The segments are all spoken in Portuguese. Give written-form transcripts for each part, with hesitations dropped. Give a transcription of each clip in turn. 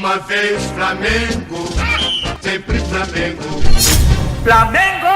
Uma vez Flamengo, sempre Flamengo. Flamengo!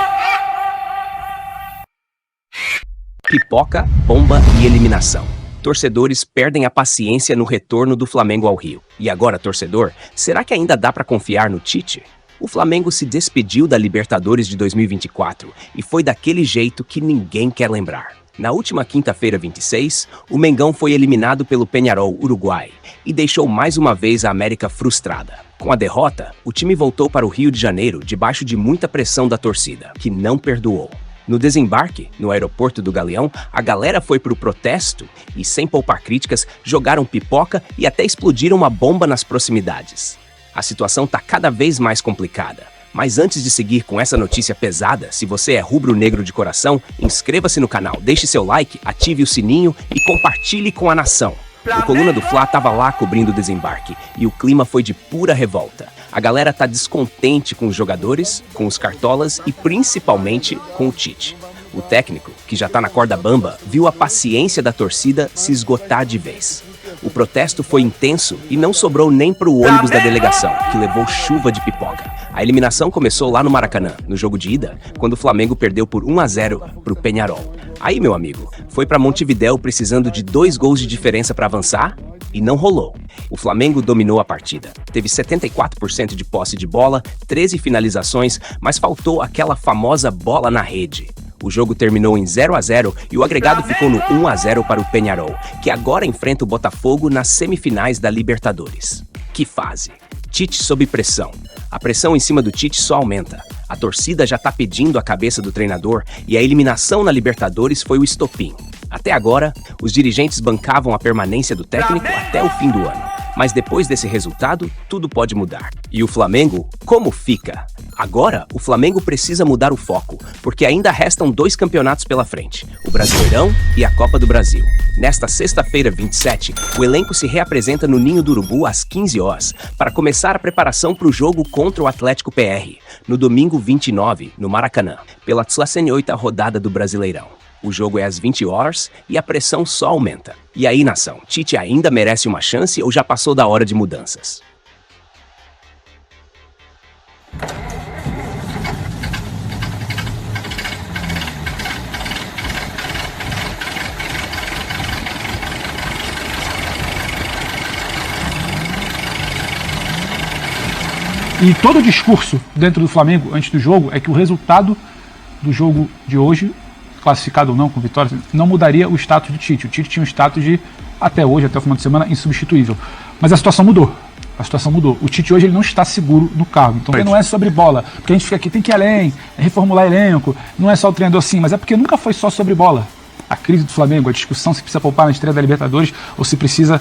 Pipoca, bomba e eliminação. Torcedores perdem a paciência no retorno do Flamengo ao Rio. E agora, torcedor, será que ainda dá pra confiar no Tite? O Flamengo se despediu da Libertadores de 2024 e foi daquele jeito que ninguém quer lembrar. Na última quinta-feira 26, o Mengão foi eliminado pelo Peñarol Uruguai e deixou mais uma vez a América frustrada. Com a derrota, o time voltou para o Rio de Janeiro debaixo de muita pressão da torcida, que não perdoou. No desembarque, no aeroporto do Galeão, a galera foi pro protesto e, sem poupar críticas, jogaram pipoca e até explodiram uma bomba nas proximidades. A situação tá cada vez mais complicada. Mas antes de seguir com essa notícia pesada, se você é rubro-negro de coração, inscreva-se no canal, deixe seu like, ative o sininho e compartilhe com a nação. O Coluna do Fla tava lá cobrindo o desembarque e o clima foi de pura revolta. A galera tá descontente com os jogadores, com os cartolas e principalmente com o Tite. O técnico, que já tá na corda bamba, viu a paciência da torcida se esgotar de vez. O protesto foi intenso e não sobrou nem pro ônibus da delegação, que levou chuva de pipoca. A eliminação começou lá no Maracanã, no jogo de ida, quando o Flamengo perdeu por 1-0 pro Peñarol. Aí, meu amigo, foi pra Montevidéu precisando de 2 gols de diferença pra avançar e não rolou. O Flamengo dominou a partida. Teve 74% de posse de bola, 13 finalizações, mas faltou aquela famosa bola na rede. O jogo terminou em 0-0 e o agregado ficou no 1-0 para o Peñarol, que agora enfrenta o Botafogo nas semifinais da Libertadores. Que fase! Tite sob pressão. A pressão em cima do Tite só aumenta. A torcida já tá pedindo a cabeça do treinador e a eliminação na Libertadores foi o estopim. Até agora, os dirigentes bancavam a permanência do técnico até o fim do ano. Mas depois desse resultado, tudo pode mudar. E o Flamengo, como fica? Agora, o Flamengo precisa mudar o foco, porque ainda restam 2 campeonatos pela frente, o Brasileirão e a Copa do Brasil. Nesta sexta-feira, 27, o elenco se reapresenta no Ninho do Urubu às 15 horas, para começar a preparação para o jogo contra o Atlético PR, no domingo 29, no Maracanã, pela 38ª rodada do Brasileirão. O jogo é às 20 horas e a pressão só aumenta. E aí, nação, Tite ainda merece uma chance ou já passou da hora de mudanças? E todo o discurso dentro do Flamengo antes do jogo é que o resultado do jogo de hoje, classificado ou não, com vitória, não mudaria o status de Tite. O Tite tinha um status de, até hoje, até o final de semana, insubstituível. Mas a situação mudou. O Tite hoje ele não está seguro no cargo. Então não é sobre bola. Porque a gente fica aqui, tem que ir além, reformular elenco. Não é só o treinador assim, mas é porque nunca foi só sobre bola. A crise do Flamengo, a discussão se precisa poupar na estreia da Libertadores ou se precisa,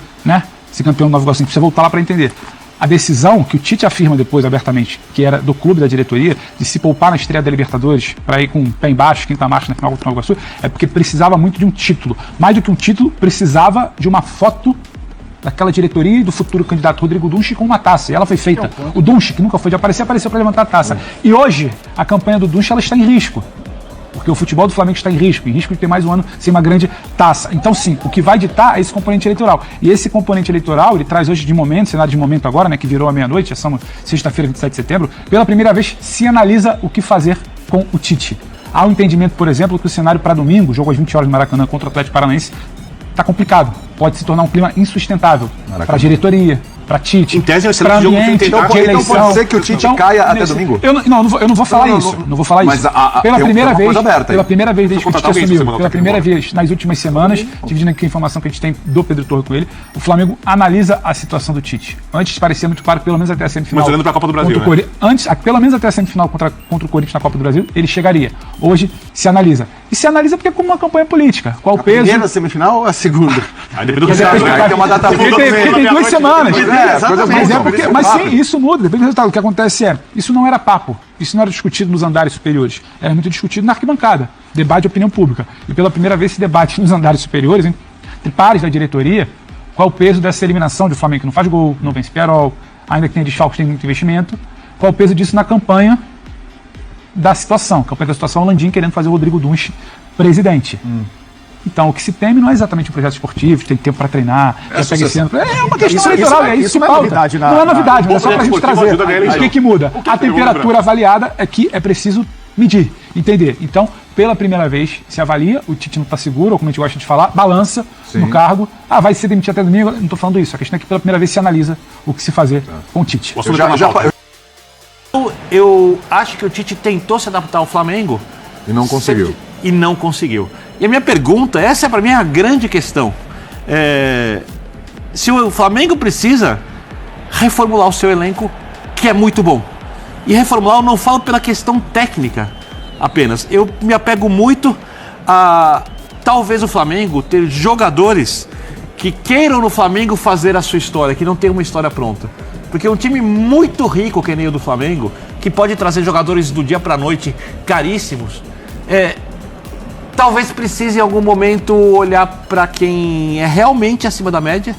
ser campeão do Nova Iguaçu, precisa voltar lá para entender. A decisão que o Tite afirma depois abertamente, que era do clube, da diretoria, de se poupar na estreia da Libertadores para ir com o pé embaixo, quinta marcha na final contra o Nova Iguaçu, é porque precisava muito de um título. Mais do que um título, precisava de uma foto daquela diretoria e do futuro candidato Rodrigo Dunche com uma taça. E ela foi feita. O Dunche, que nunca foi de aparecer, apareceu para levantar a taça. E hoje, a campanha do Dunche ela está em risco. Porque o futebol do Flamengo está em risco de ter mais um ano sem uma grande taça. Então, sim, o que vai ditar é esse componente eleitoral. E esse componente eleitoral, ele traz hoje de momento, cenário de momento agora, que virou a meia-noite, já somos sexta-feira, 27 de setembro, pela primeira vez se analisa o que fazer com o Tite. Há um entendimento, por exemplo, que o cenário para domingo, jogo às 20 horas no Maracanã contra o Atlético Paranaense, está complicado. Pode se tornar um clima insustentável para a diretoria, para Tite, para ambiente, de eleição. Então pode ser que o Tite caia até domingo? Eu não vou falar isso. Não vou falar isso. Pela primeira vez desde que o Tite assumiu, pela primeira vez nas últimas semanas, dividindo aqui a informação que a gente tem do Pedro Torre com ele, o Flamengo analisa a situação do Tite. Antes parecia muito claro, pelo menos até a semifinal. Mas olhando para a Copa do Brasil, pelo menos até a semifinal contra o Corinthians na Copa do Brasil, ele chegaria. Hoje se analisa. E se analisa porque é como uma campanha política. Qual o peso? A primeira semifinal ou a segunda? Aí depende do resultado. Tem uma data tem 2 semanas. Mas sim, isso muda, depende do resultado. O que acontece isso não era papo, isso não era discutido nos andares superiores, era muito discutido na arquibancada, debate de opinião pública. E pela primeira vez se debate nos andares superiores, entre pares da diretoria, qual o peso dessa eliminação de Flamengo que não faz gol, não vence Peñarol, ainda que tenha desfalques, tem muito investimento, qual o peso disso na campanha da situação. Campanha da situação, o Landim querendo fazer o Rodrigo Dunche presidente. Então, o que se teme não é exatamente um projeto esportivo, tem tempo para treinar, é uma questão Isso- eleitoral, é isso isso que não é pauta. novidade Não é novidade, mas é só para a gente projeto trazer. esportivo ajuda a ganhar O que muda? A temperatura avaliada é que é preciso medir, entender. Então, pela primeira vez, se avalia, o Tite não está seguro, ou como a gente gosta de falar, balança no cargo. Ah, vai ser demitido até domingo? Não estou falando isso. A questão é que pela primeira vez se analisa o que se fazer com o Tite. Eu acho que o Tite tentou se adaptar ao Flamengo E não conseguiu. e não conseguiu. E a minha pergunta, essa é para mim a grande questão. Se o Flamengo precisa reformular o seu elenco, que é muito bom. E reformular, eu não falo pela questão técnica apenas. Eu me apego muito a talvez o Flamengo ter jogadores que queiram no Flamengo fazer a sua história, que não tem uma história pronta. Porque um time muito rico, que nem o do Flamengo, que pode trazer jogadores do dia pra noite caríssimos, talvez precise em algum momento olhar para quem é realmente acima da média,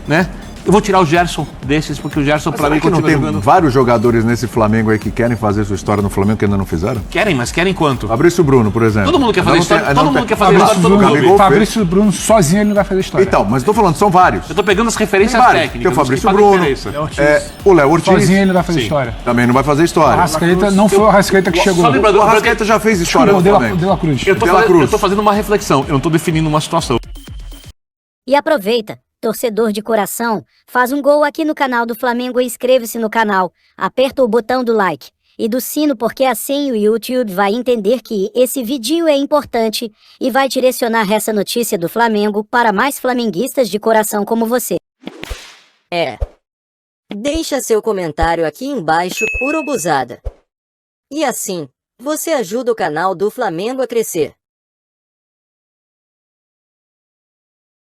né? Eu vou tirar o Gerson desses, porque o Gerson para mim que não continua tem jogando. vários jogadores nesse Flamengo aí que querem fazer sua história no Flamengo que ainda não fizeram? Querem, mas querem quanto? Fabrício Bruno, por exemplo. Todo mundo quer fazer Não história, tem- todo não mundo tem- quer fazer história, todo Gabigol mundo. fez. Fabrício Bruno sozinho ele não vai fazer história. Então, mas tô falando, são vários. Eu tô pegando as Tem referências vários. técnicas. Tem o os que Fabrício fazem Bruno, diferença. o Léo Ortiz, Sozinho ele não vai fazer Sim. história. também não vai fazer O história. Arrascaeta não foi o Arrascaeta que chegou. Só lembrando, O Arrascaeta já fez história no De Flamengo. La Cruz. Eu tô, De La fazendo, Cruz. eu tô fazendo uma reflexão, eu não tô definindo uma situação. E aproveita, torcedor de coração, faz um gol aqui no canal do Flamengo e inscreva-se no canal. Aperta o botão do like e do sino porque assim o YouTube vai entender que esse vídeo é importante e vai direcionar essa notícia do Flamengo para mais flamenguistas de coração como você. Deixa seu comentário aqui embaixo, urubuzada. E assim, você ajuda o canal do Flamengo a crescer.